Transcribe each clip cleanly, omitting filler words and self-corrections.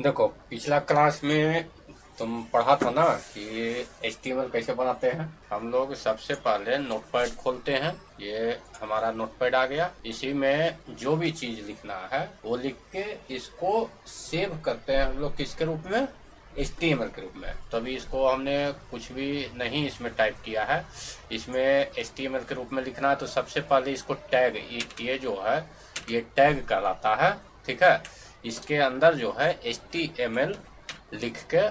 देखो पिछला क्लास में तुम पढ़ा था ना कि HTML कैसे बनाते हैं। हम लोग सबसे पहले नोटपैड खोलते हैं। ये हमारा नोटपैड आ गया। इसी में जो भी चीज लिखना है वो लिख के इसको सेव करते हैं हम लोग किसके रूप में, HTML के रूप में। तो अभी इसको हमने कुछ भी नहीं इसमें टाइप किया है। इसमें HTML के रूप में लिखना है तो सबसे पहले इसको टैग, ये जो है ये टैग कहलाता है। ठीक है, इसके अंदर जो है HTML लिख के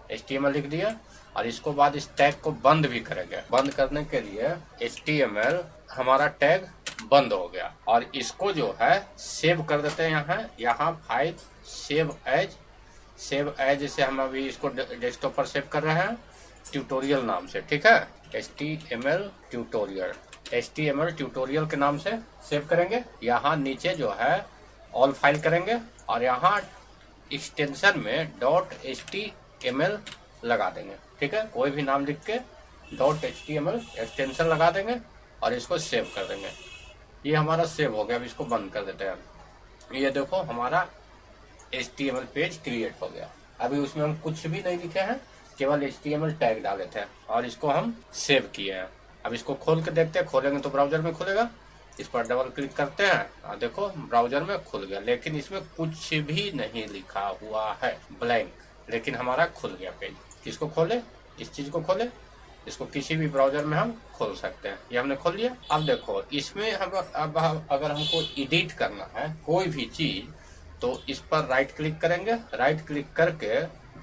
HTML लिख दिया और इसको बाद इस टैग को बंद भी करेंगे। बंद करने के लिए HTML हमारा टैग बंद हो गया और इसको जो है सेव कर देते हैं। यहाँ फाइल सेव एज से हम अभी इसको डेस्कटॉप पर सेव कर रहे हैं ट्यूटोरियल नाम से। ठीक है, HTML ट्यूटोरियल के नाम से सेव करेंगे। यहाँ नीचे जो है ऑल फाइल करेंगे और यहाँ एक्सटेंशन में .html लगा देंगे। ठीक है, कोई भी नाम लिख के .html एक्सटेंशन लगा देंगे और इसको सेव कर देंगे। ये हमारा सेव हो गया। अब इसको बंद कर देते हैं। ये देखो हमारा HTML पेज क्रिएट हो गया। अभी उसमें हम कुछ भी नहीं लिखे हैं, केवल HTML टैग डाले थे और इसको हम सेव किए हैं। अब इसको खोल के देखते हैं। खोलेंगे तो ब्राउजर में खुलेगा। इस पर डबल क्लिक करते हैं और देखो ब्राउजर में खुल गया, लेकिन इसमें कुछ भी नहीं लिखा हुआ है, ब्लैंक। लेकिन हमारा खुल गया पेज। किसको खोले, इस चीज को खोले। इसको किसी भी ब्राउजर में हम खोल सकते हैं। ये हमने खोल लिया। अब देखो इसमें हम अब अगर हमको एडिट करना है कोई भी चीज तो इस पर राइट क्लिक करेंगे। राइट क्लिक करके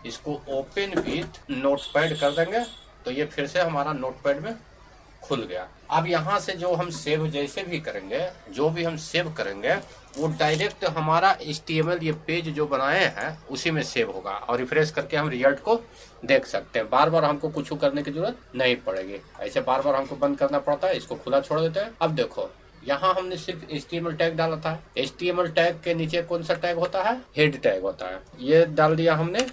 इसको ओपन विथ नोटपैड कर देंगे तो ये फिर से हमारा नोटपैड में खुल गया। अब यहाँ से जो हम सेव जैसे भी करेंगे, जो भी हम सेव करेंगे वो डायरेक्ट हमारा HTML ये पेज जो बनाए हैं उसी में सेव होगा और रिफ्रेश करके हम रिजल्ट को देख सकते हैं। बार बार हमको कुछ करने की जरूरत नहीं पड़ेगी। ऐसे बार बार हमको बंद करना पड़ता है। इसको खुला छोड़ देते हैं। अब देखो यहाँ हमने सिर्फ HTML टैग डाला था। HTML टैग के नीचे कौन सा टैग होता है, हेड टैग होता है। ये डाल दिया हमने।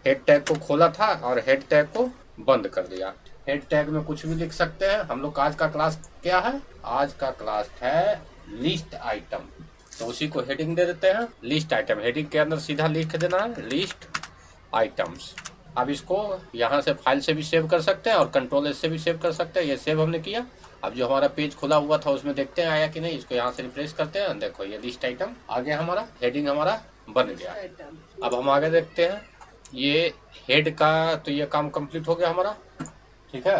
हेड टैग को खोला था और हेड टैग को बंद कर दिया। हेड टैग में कुछ भी लिख सकते हैं। हम लोग का आज का क्लास क्या है, आज का क्लास है लिस्ट आइटम, तो उसी को हेडिंग दे देते हैं लिस्ट आइटम। हेडिंग के अंदर सीधा लिख देना है लिस्ट आइटम्स। अब इसको यहाँ से फाइल से भी सेव कर सकते हैं और कंट्रोल एस से भी सेव कर सकते हैं। ये सेव हमने किया। अब जो हमारा पेज खुला हुआ था उसमें देखते हैं आया कि नहीं। इसको यहाँ से रिफ्रेश करते हैं। देखो ये लिस्ट आइटम आ गया, हमारा हेडिंग हमारा बन गया। अब हम आगे देखते हैं। ये हेड का तो ये काम कंप्लीट हो गया हमारा। ठीक है,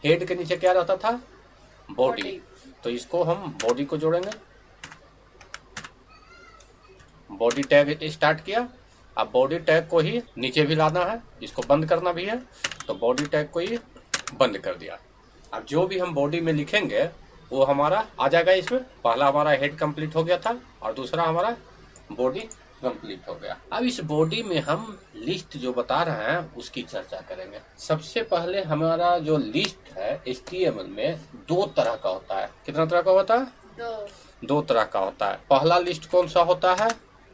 हेड के नीचे क्या रहता था, बॉडी। तो इसको हम बॉडी को जोड़ेंगे। बॉडी टैग स्टार्ट किया। अब बॉडी टैग को ही नीचे भी लाना है, इसको बंद करना भी है, तो बॉडी टैग को ही बंद कर दिया। अब जो भी हम बॉडी में लिखेंगे वो हमारा आ जाएगा इसमें। पहला हमारा हेड कंप्लीट हो गया था और दूसरा हमारा बॉडी कंप्लीट हो गया। अब इस बॉडी में हम लिस्ट जो बता रहे हैं उसकी चर्चा करेंगे। सबसे पहले हमारा जो लिस्ट है HTML में दो तरह का होता है। कितना तरह का होता है, दो तरह का होता है। पहला लिस्ट कौन सा होता है,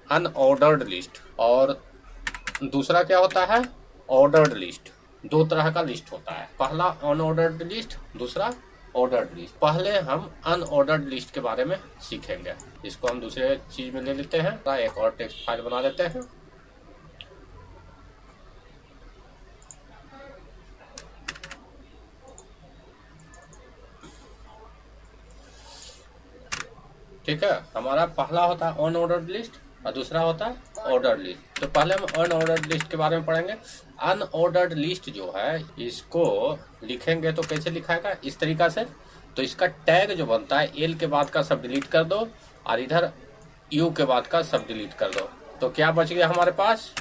अनऑर्डर्ड लिस्ट, और दूसरा क्या होता है, ऑर्डर्ड लिस्ट। दो तरह का लिस्ट होता है। पहला अनऑर्डर्ड लिस्ट, दूसरा ऑर्डर्ड लिस्ट। पहले हम अनऑर्डर्ड लिस्ट के बारे में सीखेंगे। इसको हम दूसरे चीज में ले लेते हैं। एक और टेक्स्ट फाइल बना लेते हैं। ठीक है, हमारा पहला होता है अनऑर्डर्ड लिस्ट और दूसरा होता है ऑर्डर्ड लिस्ट। तो पहले हम अनऑर्डर्ड लिस्ट के बारे में पढ़ेंगे। अनऑर्डर्ड लिस्ट जो है इसको लिखेंगे तो कैसे लिखाएगा, इस तरीका से। तो इसका टैग जो बनता है एल के बाद का सब डिलीट कर दो और इधर यू के बाद का सब डिलीट कर दो, तो क्या बच गया हमारे पास,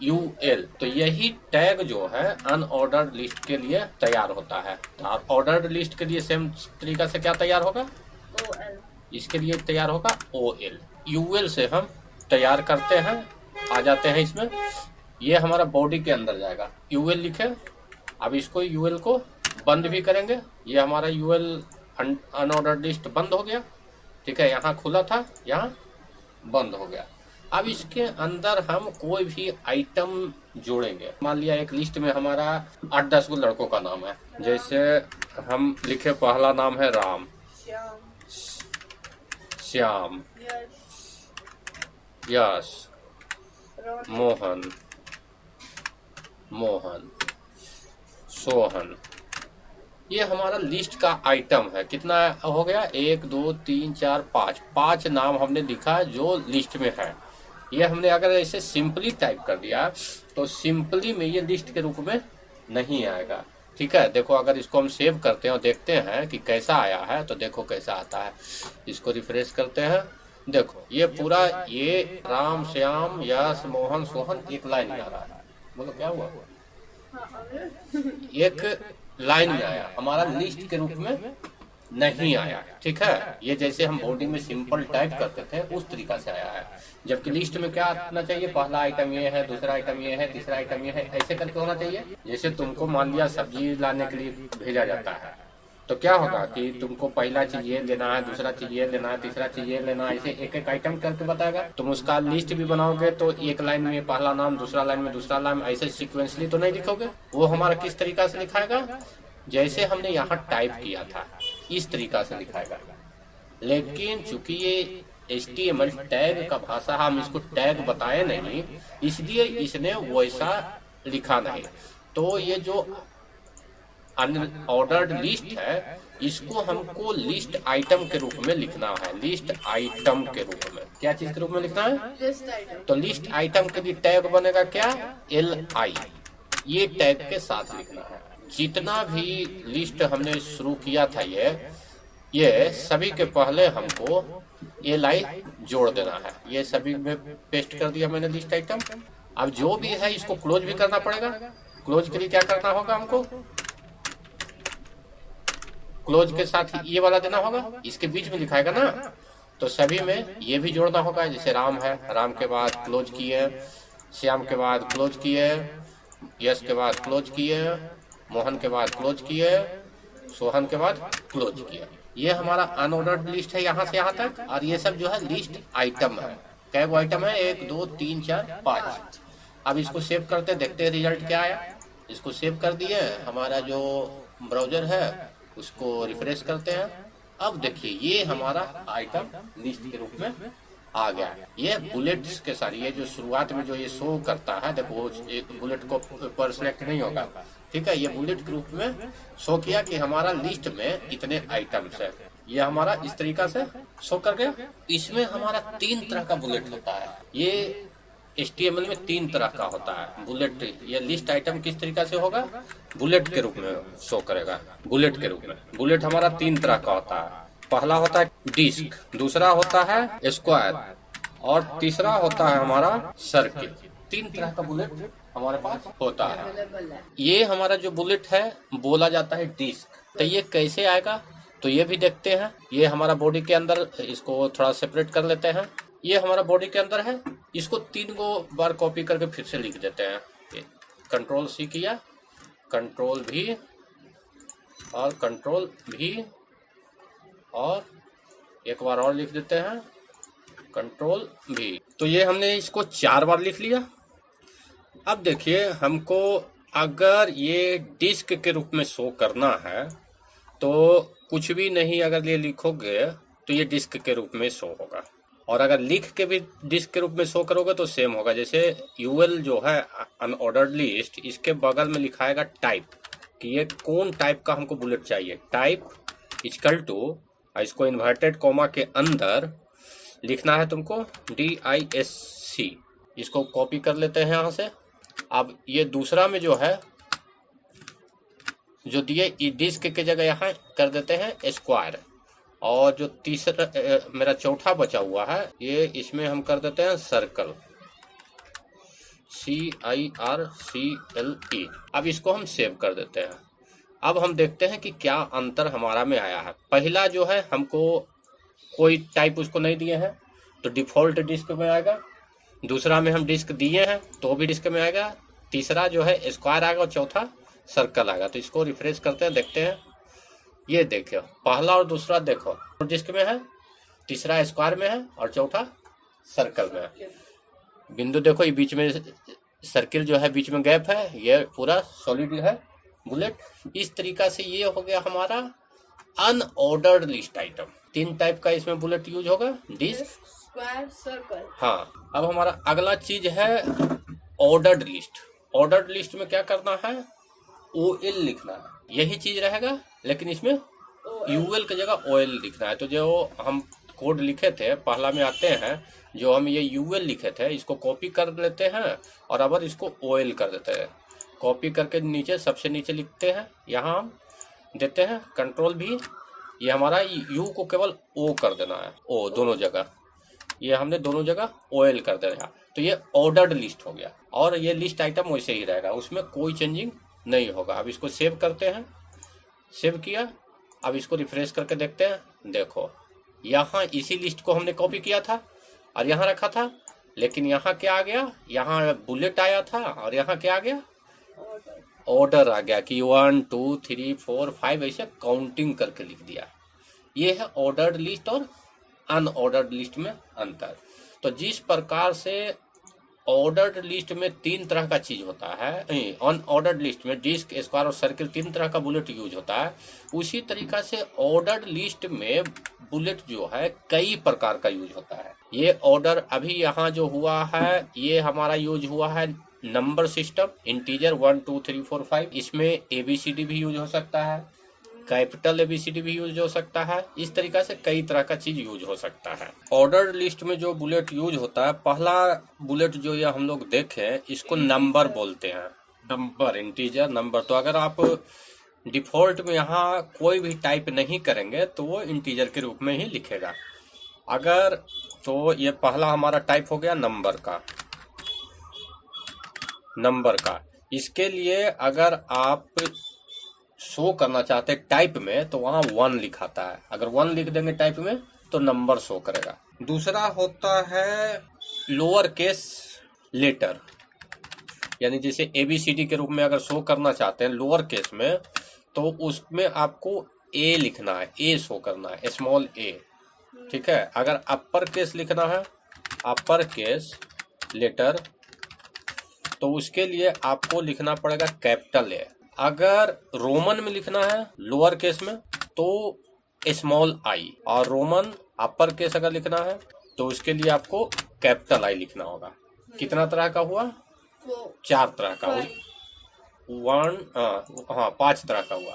UL। तो यही टैग जो है अनऑर्डर्ड लिस्ट के लिए तैयार होता है। तो ऑर्डर्ड लिस्ट के लिए सेम तरीका से क्या तैयार होगा, OL। इसके लिए तैयार होगा OL। UL से हम तैयार करते हैं, आ जाते हैं इसमें। ये हमारा बॉडी के अंदर जाएगा। UL लिखे। अब इसको UL को बंद भी करेंगे। ये हमारा UL अनऑर्डर्ड लिस्ट बंद हो गया। ठीक है, यहाँ खुला था, यहाँ बंद हो गया। अब इसके अंदर हम कोई भी आइटम जोड़ेंगे। मान लिया एक लिस्ट में हमारा 8-10 गो लड़कों का नाम है। जैसे हम लिखे पहला नाम है राम, श्याम, यश, मोहन, मोहन, सोहन। ये हमारा लिस्ट का आइटम है। कितना हो गया? 1 2 3 4 5, 5 नाम हमने लिखा जो लिस्ट में है। ये हमने अगर ऐसे सिंपली टाइप कर दिया तो सिंपली में ये लिस्ट के रूप में नहीं आएगा। ठीक है, देखो अगर इसको हम सेव करते हैं और देखते हैं कि कैसा आया है, तो देखो कैसा आता है। इसको रिफ्रेश करते हैं, देखो ये पूरा ये राम श्याम यश मोहन सोहन एक लाइन में आ रहा है। बोलो क्या हुआ? एक लाइन में आया, हमारा लिस्ट के रूप में नहीं आया। ठीक है, ये जैसे हम बॉडी में सिंपल टाइप करते थे उस तरीका से आया है। जबकि लिस्ट में क्या आना चाहिए? पहला आइटम ये है, दूसरा आइटम ये है, तीसरा आइटम ये है, ऐसे करके होना चाहिए। जैसे तुमको मान लिया सब्जी लाने के लिए भेजा जाता है, तो क्या होगा कि तुमको पहला चीज ये लेना है, दूसरा चीज ये लेना है, तीसरा चीज ये लेना है, ऐसे एक एक आइटम करके बताएगा। तुम उसका लिस्ट भी बनाओगे तो एक लाइन में पहला नाम, दूसरा लाइन में दूसरा नाम, ऐसे सिक्वेंसली तो नहीं लिखोगे। वो हमारा किस तरीका से लिखाएगा? जैसे हमने यहाँ टाइप किया था इस तरीका से लिखाएगा। लेकिन चूंकि ये HTML टैग का भाषा, हम इसको टैग बताए नहीं, इसलिए इसने वैसा लिखा नहीं। तो ये जो अनऑर्डर्ड लिस्ट है, इसको हमको लिस्ट आइटम के रूप में लिखना है। लिस्ट आइटम के रूप में, क्या चीज के रूप में लिखना है? List item. तो लिस्ट आइटम के लिए टैग बनेगा क्या? LI। ये टैग के साथ लिखना है। जितना भी लिस्ट हमने शुरू किया था ये सभी के पहले हमको LI जोड़ देना है। ये सभी में पेस्ट कर दिया मैंने लिस्ट आइटम। अब जो भी है इसको क्लोज भी करना पड़ेगा। क्लोज के लिए क्या करना होगा हमको? क्लोज के साथ ये वाला देना होगा, इसके बीच में लिखाएगा ना, तो सभी में ये भी जोड़ना होगा। जैसे राम है, राम के बाद क्लोज किए, श्याम के बाद क्लोज किए, यश के बाद क्लोज किए, मोहन के बाद क्लोज किए, सोहन के बाद क्लोज किए। ये हमारा अनऑर्डर्ड लिस्ट है यहाँ से यहाँ तक। और ये सब जो है लिस्ट आइटम है। कै वो आइटम है? 1 2 3 4 5। अब इसको सेव करते देखते हैं रिजल्ट क्या आया। इसको सेव कर दिए, हमारा जो ब्राउजर है उसको रिफ्रेश करते हैं। अब देखिए ये हमारा आइटम लिस्ट के रूप में आ गया। ये बुलेट्स के साथ, ये जो शुरुआत में जो ये शो करता है, देखो एक बुलेट को पर सिलेक्ट नहीं होगा। ठीक है, ये बुलेट के रूप में शो किया कि हमारा लिस्ट में इतने आइटम्स है। ये हमारा इस तरीका से शो कर गया। इसमें हमारा 3 तरह का बुलेट होता है। ये HTML में 3 तरह का होता है बुलेट। ये लिस्ट आइटम किस तरीका से होगा? बुलेट के रूप में शो करेगा। बुलेट के रूप में बुलेट हमारा 3 तरह का होता है। पहला होता है डिस्क, दूसरा होता है स्क्वायर, और तीसरा होता है हमारा सर्किल। 3 तरह का बुलेट हमारे पास होता है। ये हमारा जो बुलेट है बोला जाता है डिस्क। तो ये कैसे आएगा तो ये भी देखते हैं। ये हमारा बॉडी के अंदर, इसको थोड़ा सेपरेट कर लेते हैं। ये हमारा बॉडी के अंदर है। इसको 3 बार कॉपी करके फिर से लिख देते हैं। Ctrl+C किया, Ctrl+V और Ctrl+V, और एक बार और लिख देते हैं Ctrl+V। तो ये हमने इसको 4 बार लिख लिया। अब देखिए हमको अगर ये डिस्क के रूप में शो करना है तो कुछ भी नहीं अगर ये लिखोगे तो ये डिस्क के रूप में शो होगा। और अगर लिख के भी डिस्क के रूप में शो करोगे तो सेम होगा। जैसे UL जो है अनऑर्डर्ड लिस्ट, इसके बगल में लिखाएगा टाइप कि ये कौन टाइप का हमको बुलेट चाहिए। टाइप इक्वल टू, इसको इन्वर्टेड कॉमा के अंदर लिखना है तुमको DISC। इसको कॉपी कर लेते हैं यहाँ से। अब ये दूसरा में जो है जो दिए डिस्क के जगह यहाँ कर देते हैं स्क्वायर, और जो तीसरा मेरा चौथा बचा हुआ है ये इसमें हम कर देते हैं सर्कल, CIRCLE। अब इसको हम सेव कर देते हैं। अब हम देखते हैं कि क्या अंतर हमारा में आया है। पहला जो है हमको कोई टाइप उसको नहीं दिए हैं तो डिफॉल्ट डिस्क में आएगा। दूसरा में हम डिस्क दिए हैं तो भी डिस्क में आएगा। तीसरा जो है स्क्वायर आएगा और चौथा सर्कल आएगा। तो इसको रिफ्रेश करते हैं, देखते हैं। ये देखो पहला और दूसरा देखो डिस्क में है, तीसरा स्क्वायर में है और चौथा सर्कल में है। बिंदु देखो ये बीच में सर्किल जो है बीच में गैप है, ये पूरा सॉलिड है बुलेट। इस तरीका से ये हो गया हमारा अनऑर्डर्ड लिस्ट आइटम। 3 टाइप का इसमें बुलेट यूज होगा, डिस्क, स्क्वायर, सर्कल। हाँ, अब हमारा अगला चीज है ऑर्डर्ड लिस्ट। ऑर्डर्ड लिस्ट में क्या करना है, OL लिखना है, यही चीज रहेगा, लेकिन इसमें UL की जगह OL लिखना है। तो जो हम कोड लिखे थे पहला में आते हैं, जो हम ये UL लिखे थे इसको कॉपी कर लेते हैं और अब इसको OL कर देते हैं। कॉपी करके नीचे सबसे नीचे लिखते हैं, यहाँ हम देते हैं कंट्रोल भी, ये हमारा U को केवल O कर देना है, O दोनों जगह, ये हमने दोनों जगह OL कर देना। तो ये ऑर्डर्ड लिस्ट हो गया और ये लिस्ट आइटम वैसे ही रहेगा, उसमें कोई चेंजिंग नहीं होगा। अब इसको सेव करते हैं, सेव किया, अब इसको रिफ्रेश करके देखते हैं। देखो यहाँ इसी लिस्ट को हमने कॉपी किया था और यहाँ रखा था, लेकिन यहाँ क्या आ गया, यहाँ बुलेट आया था और यहाँ क्या आ गया, ऑर्डर आ गया कि 1 2 3 4 5 ऐसे काउंटिंग करके लिख दिया। ये है ऑर्डर्ड लिस्ट और अनऑर्डर्ड लिस्ट में अंतर। तो जिस प्रकार से ऑर्डर्ड लिस्ट में 3 तरह का चीज होता है, अनऑर्डर्ड लिस्ट में डिस्क, स्क्वायर और सर्किल 3 तरह का बुलेट यूज होता है, उसी तरीका से ऑर्डर्ड लिस्ट में बुलेट जो है कई प्रकार का यूज होता है। ये ऑर्डर अभी यहाँ जो हुआ है ये हमारा यूज हुआ है नंबर सिस्टम, इंटीजर 1 2 3 4 5, इसमें ABCD भी यूज हो सकता है, कैपिटल ABCD भी यूज हो सकता है, इस तरीका से कई तरह का चीज यूज हो सकता है। ऑर्डर लिस्ट में जो बुलेट यूज होता है, पहला बुलेट जो ये हम लोग देखें इसको नंबर बोलते हैं, नंबर, इंटीजर नंबर। तो अगर आप डिफॉल्ट में यहाँ कोई भी टाइप नहीं करेंगे तो वो इंटीजर के रूप में ही लिखेगा। अगर तो ये पहला हमारा टाइप हो गया नंबर का, नंबर का। इसके लिए अगर आप शो करना चाहते हैं टाइप में तो वहां 1 लिखाता है, अगर 1 लिख देंगे टाइप में तो नंबर शो करेगा। दूसरा होता है लोअर केस लेटर, यानी जैसे ABCD के रूप में अगर शो करना चाहते हैं लोअर केस में तो उसमें आपको A लिखना है, A शो करना है, स्मॉल a, ठीक है। अगर अपर केस लिखना है, अपर केस लेटर, तो उसके लिए आपको लिखना पड़ेगा कैपिटल A। अगर रोमन में लिखना है लोअर केस में तो स्मॉल I, और रोमन अपर केस अगर लिखना है तो उसके लिए आपको कैपिटल I लिखना होगा। कितना तरह का हुआ, 4 तरह का हुआ, 5 तरह का हुआ।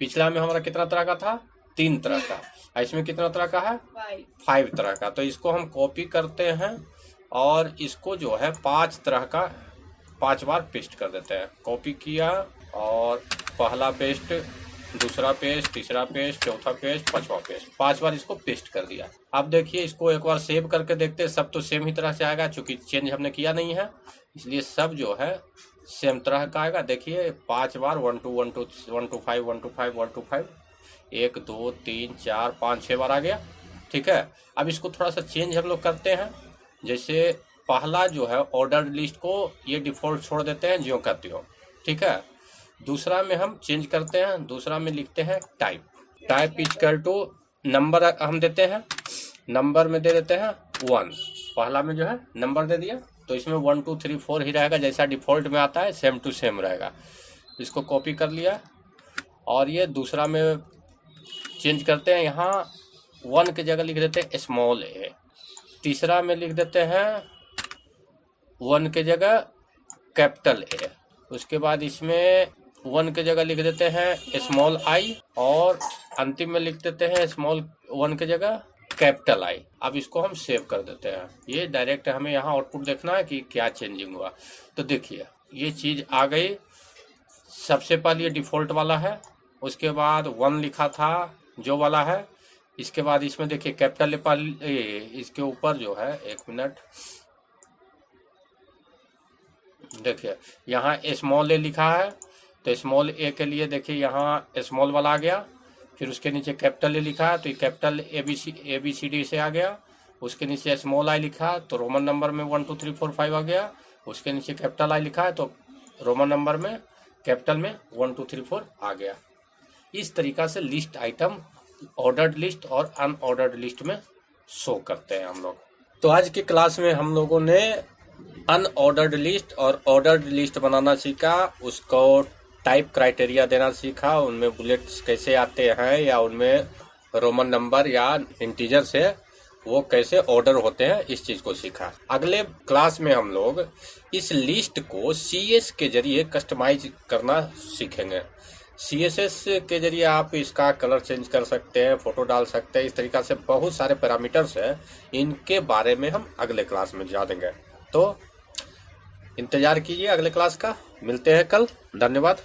पिछला में हमारा कितना तरह का था, 3 तरह का, इसमें कितना तरह का है, 5 तरह का। तो इसको हम कॉपी करते हैं और इसको जो है 5 तरह का 5 बार पेस्ट कर देते हैं। कॉपी किया और पहला पेस्ट, दूसरा पेस्ट, तीसरा पेस्ट, चौथा पेस्ट, 5वां पेस्ट, 5 बार इसको पेस्ट कर दिया। अब देखिए इसको एक बार सेव करके देखते हैं, सब तो सेम ही तरह से आएगा, चूंकि चेंज हमने किया नहीं है इसलिए सब जो है सेम तरह का आएगा। देखिए 5 बार 1 2 1 2 1 2 5 1 2 5 1 2 5, 1 2 3 4 5 6 बार आ गया, ठीक है। अब इसको थोड़ा सा चेंज हम लोग करते हैं, जैसे पहला जो है ऑर्डर लिस्ट को ये डिफॉल्ट छोड़ देते हैं ज्यों का त्यों, ठीक है। दूसरा में हम चेंज करते हैं, दूसरा में लिखते हैं type, type equal to number हम देते हैं, नंबर में दे देते हैं 1, पहला में जो है नंबर दे दिया, तो इसमें 1 2 3 4 ही रहेगा, जैसा डिफॉल्ट में आता है सेम टू सेम रहेगा। इसको कॉपी कर लिया और ये दूसरा में चेंज करते हैं, यहाँ 1 की जगह लिख देते हैं स्मॉल a, तीसरा में लिख देते हैं 1 की जगह कैपिटल A, उसके बाद इसमें 1 की जगह लिख देते हैं स्मॉल I और अंतिम में लिख देते हैं स्मॉल 1 की जगह कैपिटल I। अब इसको हम सेव कर देते हैं, ये डायरेक्ट हमें यहाँ आउटपुट देखना है कि क्या चेंजिंग हुआ। तो देखिए ये चीज आ गई, सबसे पहले ये डिफॉल्ट वाला है, उसके बाद 1 लिखा था जो वाला है, इसके बाद इसमें देखिए कैपिटल इसके ऊपर जो है, 1 मिनट, देखिए यहाँ स्मॉल a लिखा है, तो स्मॉल a के लिए देखिए यहाँ स्मॉल वाला आ गया, फिर उसके नीचे कैपिटल A लिखा है तो ये कैपिटल ABCD से आ गया, उसके नीचे स्मॉल I लिखा तो रोमन नंबर में 1 2 3 4 5 आ गया, उसके नीचे कैपिटल I लिखा है तो रोमन नंबर में कैपिटल में 1 2 3 4 आ गया। इस तरीका से लिस्ट आइटम ऑर्डर्ड लिस्ट और अनऑर्डर्ड लिस्ट में शो करते हैं हम लोग। तो आज की क्लास में हम लोगों ने अनऑर्डर्ड लिस्ट और ऑर्डर्ड लिस्ट बनाना सीखा, उसको टाइप क्राइटेरिया देना सीखा, उनमें बुलेट्स कैसे आते हैं या उनमें रोमन नंबर या इंटीजर से वो कैसे ऑर्डर होते हैं इस चीज को सीखा। अगले क्लास में हम लोग इस लिस्ट को CSS के जरिए कस्टमाइज करना सीखेंगे। CSS के जरिए आप इसका कलर चेंज कर सकते हैं, फोटो डाल सकते हैं, इस तरीका से बहुत सारे पैरामीटर्स हैं। इनके बारे में हम अगले क्लास में जानेंगे, तो इंतजार कीजिए अगले क्लास का। मिलते हैं कल। धन्यवाद।